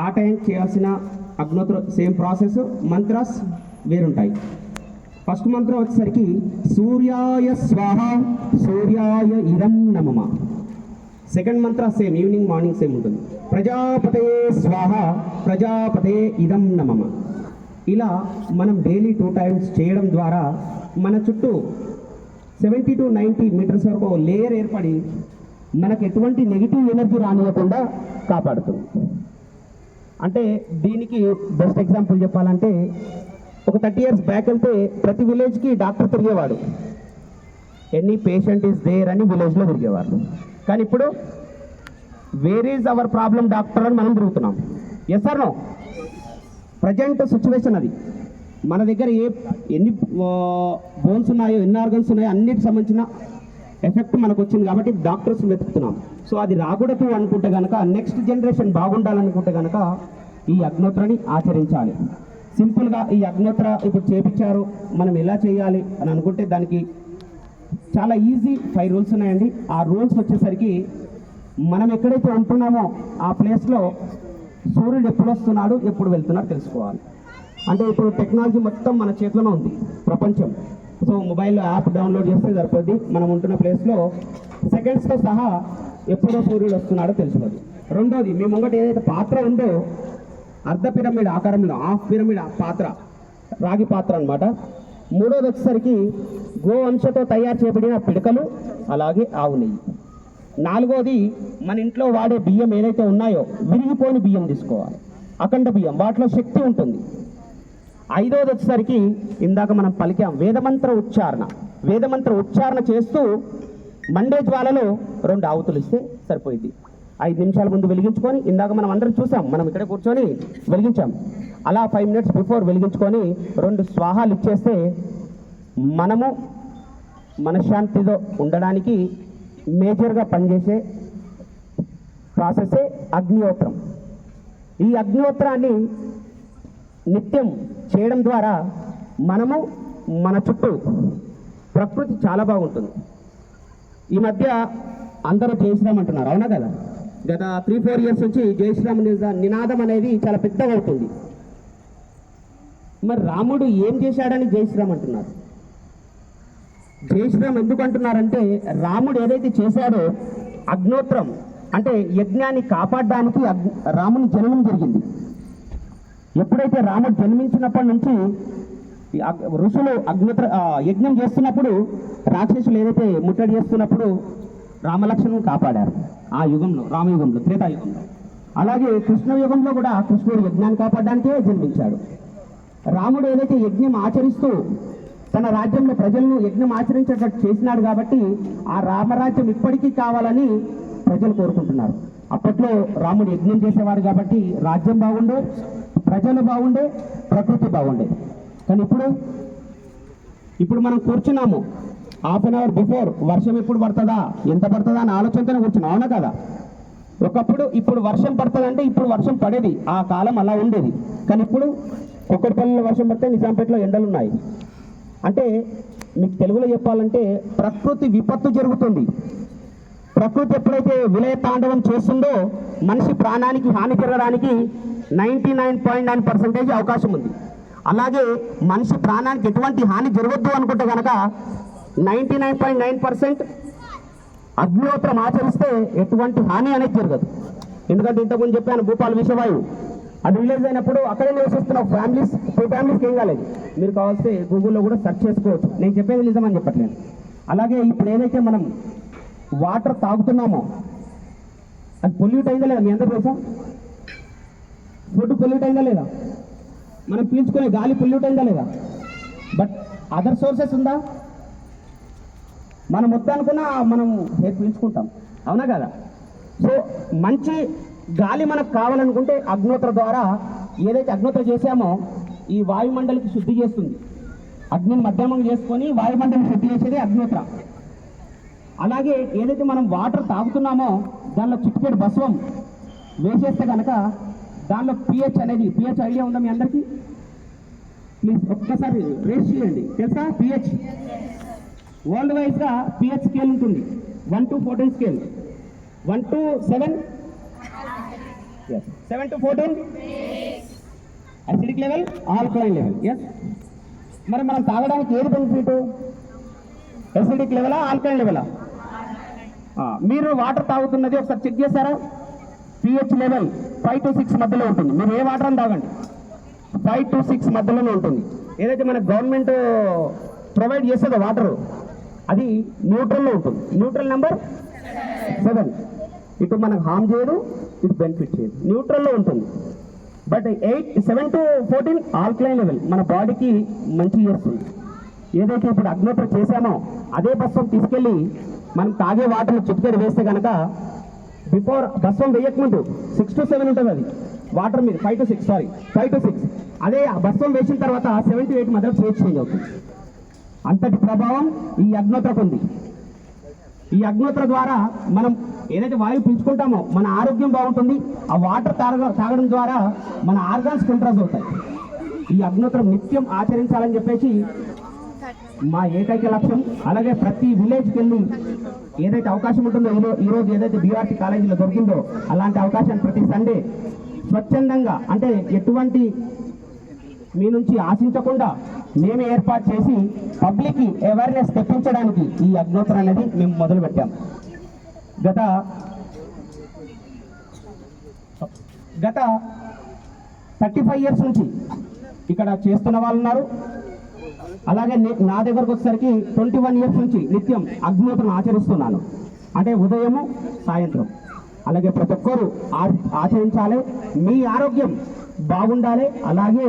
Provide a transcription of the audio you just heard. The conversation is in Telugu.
ఆ టైం చేయాల్సిన అగ్నోత్ర సేమ్ ప్రాసెస్, మంత్రాస్ వేరుంటాయి. ఫస్ట్ మంత్రం వచ్చేసరికి సూర్యాయ స్వాహ సూర్యాయ ఇదం నమః. సెకండ్ మంత్ర సేమ్, ఈవినింగ్ మార్నింగ్ సేమ్ ఉంటుంది. ప్రజాపతయే స్వాహ ప్రజాపతయే ఇదం నమః. ఇలా మనం డైలీ 2 times చేయడం ద్వారా మన చుట్టూ 70 to 90 మీటర్స్ వరకు లేయర్ ఏర్పడి మనకు ఎటువంటి నెగిటివ్ ఎనర్జీ రానియకుండా కాపాడుతుంది. అంటే దీనికి బెస్ట్ ఎగ్జాంపుల్ చెప్పాలంటే, ఒక 30 years బ్యాక్ వెళ్తే ప్రతి విలేజ్కి డాక్టర్ తిరిగేవాడు. ఎనీ పేషెంట్ ఈస్ దేర్ అని విలేజ్లో తిరిగేవారు. కానీ ఇప్పుడు where is our problem doctor అని మనం తిరుగుతున్నాం. Yes or no? Present situation అది. మన దగ్గర ఎన్ని బోన్స్ ఉన్నాయో, ఎన్ని ఆర్గన్స్ ఉన్నాయో అన్నిటికి సంబంధించిన ఎఫెక్ట్ మనకు వచ్చింది కాబట్టి డాక్టర్స్ వెతుకుతున్నాం. సో అది రాకూడదు అనుకుంటే కనుక, నెక్స్ట్ జనరేషన్ బాగుండాలనుకుంటే కనుక ఈ అగ్నోత్రని ఆచరించాలి. సింపుల్గా ఈ అగ్నోత్ర ఇప్పుడు చేపించారు, మనం ఎలా చేయాలి అని అనుకుంటే దానికి చాలా ఈజీ 5 రూల్స్ ఉన్నాయండి. ఆ రూల్స్ వచ్చేసరికి మనం ఎక్కడైతే ఉంటున్నామో ఆ ప్లేస్లో సూర్యుడు ఎప్పుడు వస్తున్నాడు, ఎప్పుడు వెళ్తున్నాడు తెలుసుకోవాలి. అంటే ఇప్పుడు టెక్నాలజీ మొత్తం మన చేతిలోనే ఉంది, ప్రపంచం. సో మొబైల్లో యాప్ డౌన్లోడ్ చేస్తే సరిపోద్ది. మనం ఉంటున్న ప్లేస్లో సెకండ్స్తో సహా ఎప్పుడో సూర్యుడు వస్తున్నాడో తెలుసుకోవాలి. రెండోది, మీ ముంగట ఏదైతే పాత్ర ఉందో అర్ధ పిరమిడ్ ఆకారంలో, హాఫ్ పిరమిడ్ పాత్ర, రాగి పాత్ర అనమాట. మూడోది వచ్చేసరికి గో అంశతో తయారు చేయబడిన పిడకలు, అలాగే ఆవు నెయ్యి. నాలుగోది, మన ఇంట్లో వాడే బియ్యం ఏదైతే ఉన్నాయో విరిగిపోయిన బియ్యం తీసుకోవాలి, అఖండ బియ్యం, వాటిలో శక్తి ఉంటుంది. ఐదోది వచ్చేసరికి ఇందాక మనం పలికాం వేదమంత్ర ఉచ్చారణ. వేదమంత్ర ఉచ్చారణ చేస్తూ మండే జ్వాలలో 2 ఆవుతులు ఇస్తే సరిపోయింది. 5 నిమిషాల ముందు వెలిగించుకొని, ఇందాక మనం అందరం చూసాం, మనం ఇక్కడ కూర్చొని వెలిగించాం, అలా 5 minutes బిఫోర్ వెలిగించుకొని 2 స్వాహాలు ఇచ్చేస్తే మనము మనశ్శాంతితో ఉండడానికి మేజర్గా పనిచేసే ప్రాసెసే అగ్నిహోత్రం. ఈ అగ్నిహోత్రాన్ని నిత్యం చేయడం ద్వారా మనము మన చుట్టూ ప్రకృతి చాలా బాగుంటుంది. ఈ మధ్య అందరూ జై శ్రీరామ్ అంటున్నారు, అవునా కదా? గత 3-4 years నుంచి జై శ్రీరామ్ నినాదం అనేది చాలా పెద్దగా అవుతుంది. మరి రాముడు ఏం చేశాడని జై శ్రీరామ్ అంటున్నారు? జై శ్రీరామ్ ఎందుకు అంటున్నారంటే, రాముడు ఏదైతే చేశాడో అగ్నోత్రం అంటే యజ్ఞాన్ని కాపాడడానికి రాముని జన్మం జరిగింది. ఎప్పుడైతే రాముడు జన్మించినప్పటి నుంచి ఋషులు యజ్ఞం చేస్తున్నప్పుడు, రాక్షసులు ఏదైతే ముట్టడి చేస్తున్నప్పుడు రామలక్ష్మణుని కాపాడారు. ఆ యుగంలో, రామయుగంలో, త్రేతాయుగంలో. అలాగే కృష్ణయుగంలో కూడా కృష్ణుడు యజ్ఞాన్ని కాపాడడానికే జన్మించాడు. రాముడు ఏదైతే యజ్ఞం ఆచరిస్తూ తన రాజ్యంలో ప్రజలను యజ్ఞం ఆచరించేటట్టు చేసినాడు కాబట్టి ఆ రామరాజ్యం ఇప్పటికీ కావాలని ప్రజలు కోరుకుంటున్నారు. అప్పట్లో రాముడు యజ్ఞం చేసేవాడు కాబట్టి రాజ్యం బాగుండే, ప్రజలు బాగుండే, ప్రకృతి బాగుండే. కానీ ఇప్పుడు మనం కూర్చున్నాము, 1/2 hour బిఫోర్ వర్షం ఎప్పుడు పడుతుందా, ఎంత పడుతుందా అని ఆలోచనతోనే కూర్చున్నాం, అవునా కదా? ఇప్పుడు వర్షం పడుతుందంటే ఇప్పుడు వర్షం పడేది, ఆ కాలం అలా ఉండేది. కానీ ఇప్పుడు కుక్కటిపల్లిలో వర్షం పడితే నిజాంపేటలో ఎండలు ఉన్నాయి. అంటే మీకు తెలుగులో చెప్పాలంటే ప్రకృతి విపత్తు జరుగుతుంది. ప్రకృతి ఎప్పుడైతే విలయ తాండవం చేస్తుందో మనిషి ప్రాణానికి హాని జరగడానికి 99.9% అవకాశం ఉంది. అలాగే మనిషి ప్రాణానికి ఎటువంటి హాని జరగద్దు అనుకుంటే కనుక 99.9% అగ్నిహోత్రం ఆచరిస్తే ఎటువంటి హాని అనేది జరగదు. ఎందుకంటే ఇంతకుముందు చెప్పాను, భూపాల్ విషవాయువు అది రిలీజ్ అయినప్పుడు అక్కడే నివసిస్తున్న ఫ్యామిలీస్ 2 families ఏం కాలేదు. మీరు కావాల్సి గూగుల్లో కూడా సెర్చ్ చేసుకోవచ్చు, నేను చెప్పేది నిజమని చెప్పట్లేదు. అలాగే ఇప్పుడు ఏదైతే మనం వాటర్ తాగుతున్నామో అది పొల్యూట్ అయిందా లేదా మీ అందరూ తెలుసా? ఫుడ్ పొల్యూట్ అయిందా లేదా? మనం పీల్చుకునే గాలి పొల్యూట్ అయిందా లేదా? బట్ అదర్ సోర్సెస్ ఉందా? మనం వద్దనుకున్నా మనం పీల్చుకుంటాం, అవునా కదా? సో మంచి గాలి మనకు కావాలనుకుంటే అగ్నోత్ర ద్వారా ఏదైతే అగ్నోత్ర చేసామో ఈ వాయుమండలికి శుద్ధి చేస్తుంది. అగ్నిని మధ్యమంగా చేసుకొని వాయుమండలిని శుద్ధి చేసేది అగ్నోత్ర. అలాగే ఏదైతే మనం వాటర్ తాగుతున్నామో దానిలో చిటికెడు భస్వం వేసేస్తే కనుక దానిలో pH అనేది, pH ఐడియా ఉందా మీ అందరికీ? ప్లీజ్ ఒక్కసారి రేస్ చేయండి. తెలుసా pH? వరల్డ్ వైజ్గా pH స్కేల్ ఉంటుంది, 1 to 14 scale. 1 to 7, yes 7 to 14 acidic level, alkaline level. Yes, మరి మనం తాగడానికి ఏది బెనిఫిట్? అసిడిక్ లెవెలా, ఆల్కలైన్ లెవెలా? మీరు వాటర్ తాగుతున్నది ఒకసారి చెక్ చేశారా? pH లెవెల్ 5 to 6 మధ్యలో ఉంటుంది. మీరు ఏ వాటర్ అని తాగండి 5 to 6 మధ్యలోనే ఉంటుంది. ఏదైతే మన గవర్నమెంట్ ప్రొవైడ్ చేస్తుందో వాటర్, అది న్యూట్రల్లో ఉంటుంది. Neutral number 7. ఇటు మనకు హామ్ చేయదు, ఇటు బెనిఫిట్ చేయదు, న్యూట్రల్లో ఉంటుంది. బట్ 7 to 14 ఆల్కలైన్ లెవెల్ మన బాడీకి మంచి చేస్తుంది. ఏదైతే ఇప్పుడు అగ్నిహోత్ర చేశామో అదే భస్వం తీసుకెళ్ళి మనం తాగే వాటర్ని చిటికెడు వేస్తే కనుక బిఫోర్ భస్వం వేయకముందు 6 to 7 ఉంటుంది అది వాటర్ మీద, 5 to 6. అదే భస్వం వేసిన తర్వాత 7 to 8 మధ్య pH చేంజ్ అవుతుంది. అంతటి ప్రభావం ఈ అగ్నిహోత్రకు ఉంది. ఈ అగ్నిహోత్ర ద్వారా మనం ఏదైతే వాయువు పీల్చుకుంటామో మన ఆరోగ్యం బాగుంటుంది. ఆ వాటర్ తాగడం ద్వారా మన ఆర్గాన్స్ కంట్రోల్ అవుతాయి. ఈ అగ్నిహోత్రం నిత్యం ఆచరించాలని చెప్పేసి మా ఏకైక లక్ష్యం. అలాగే ప్రతి విలేజ్కి వెళ్ళి ఏదైతే అవకాశం ఉంటుందో, ఈరోజు ఏదైతే బీఆర్టీ కాలేజీలో దొరికిందో అలాంటి అవకాశాన్ని ప్రతి సండే స్వచ్ఛందంగా, అంటే ఎటువంటి మీ నుంచి ఆశించకుండా మేమే ఏర్పాటు చేసి పబ్లిక్కి అవేర్నెస్ తెప్పించడానికి ఈ అగ్నిహోత్ర అనేది మేము మొదలు పెట్టాం. గత 35 years నుంచి ఇక్కడ చేస్తున్న వాళ్ళు ఉన్నారు. అలాగే నా దగ్గరకు వచ్చేసరికి 21 years నుంచి నిత్యం అగ్నిహోత్రం ఆచరిస్తున్నాను. అంటే ఉదయము సాయంత్రం. అలాగే ప్రతి ఒక్కరూ ఆచరించాలి. మీ ఆరోగ్యం బాగుండాలి. అలాగే